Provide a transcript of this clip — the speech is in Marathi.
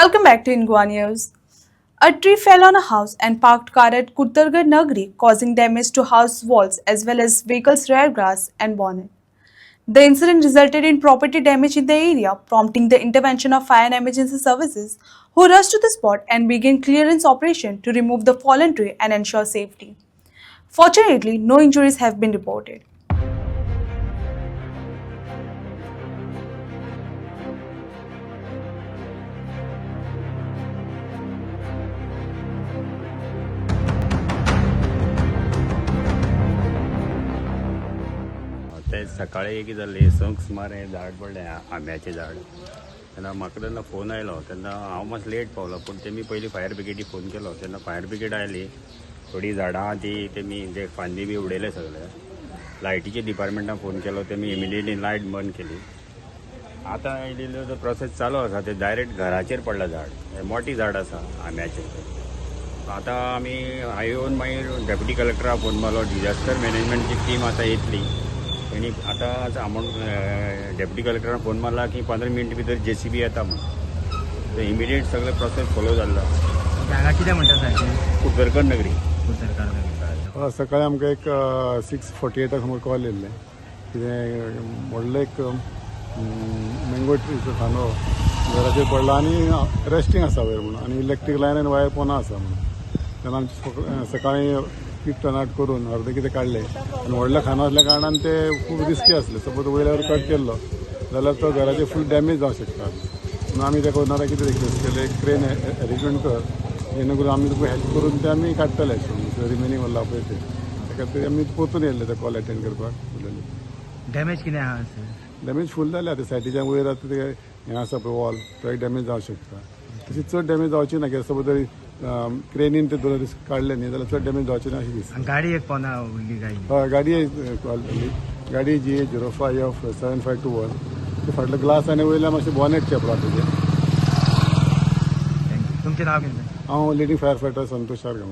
Welcome back to Ingwa News. A tree fell on a house and parked car at Kuttargarh Nagri, causing damage to house walls as well as vehicles' rear glass and bonnet. The incident resulted in property damage in the area, prompting the intervention of fire and emergency services, who rushed to the spot and began clearance operation to remove the fallen tree and ensure safety. Fortunately, no injuries have been reported. ते सकाळी कितें जालें संक सुमार हें झाड पडलें आंब्याचें झाड तेन्ना म्हाका तेन्ना फोन आयलो तेन्ना हांव मातसो लेट पावलो पूण तेमी पयलीं फायर ब्रिगेडी फोन केलो तेन्ना फायर ब्रिगेड आयली थोडीं झाडां ती तेमी जे फांदी बी उडयले सगळे लायटीच्या डिपार्टमेंटान फोन केलो तेमी इमिडिएटली लायट बंद केली आतां इल्लो जो प्रोसेस चालू आसा ते डायरेक्ट घराचेर पडला झाड हें मोटी झाड आसा आंब्याचें आतां आमी हांवें येवन मागीर डेप्युटी कलेक्टराक फोन मारलो डिजास्टर मॅनेजमेंटची टीम आतां येतली आणि आता डेप्युटी कलेक्टरान फोन मारला की 15 मिनट भितर JCB येता म्हणून तर इमिडिएट सगळे प्रोसेस फॉलो जाल्लो जागा कितें म्हणटा सारकी कुत्तरकर नगरी सकाळी आमकां एक 6:48 समोर कॉल येयल्लें कितें व्हडलो एक मँगो ट्रीचो खांदो घराचेर पडला आनी रेस्टींग आसा वयर म्हणून आनी इलेक्ट्रीक लायन आनी वायर पोना आसा म्हणून तेन्ना आमचे सकाळीं पीक टर्न आउट करून अर्दे कितें काडले आनी व्हडलो खांदो आसल्या कारणान ते खूब रिस्की आसले सपोज वयल्यावर कट केल्लो जाल्यार तो घराचेर फूल डॅमेज जावंक शकता म्हणून आमी ते कोणाक कितें रिक्वेस्ट केले एक क्रेन अरेंजमेंट कर जेणे करून आमी तुका हेल्प करून ते आमी काडटले रिमेनींग उरला पळय ते खातीर आमी पोतून येयल्ले ते कॉल अटेंड करपाक उलयले डॅमेज कितें आहा सर डॅमेज फूल जाले आतां सायडीच्या वयर आतां ते हें आसा पळय वॉल तो एक डॅमेज जावंक शकता तशी चड डॅमेज जावची ना कित्याक सपोज जरी क्रेनीन ते काडले न्ही जाल्यार चड डॅमेज जावचे ना अशें दिसता गाडी एक पोना उरली गाडी हय गाडी G05F7521 ते फाटलो ग्लास आनी वयल्यान मातशें बॉनेट चेपला तेजें थँक्यू तुमचें नांव कितें हांव लिडींग फायर फायटर संतोश शारगांव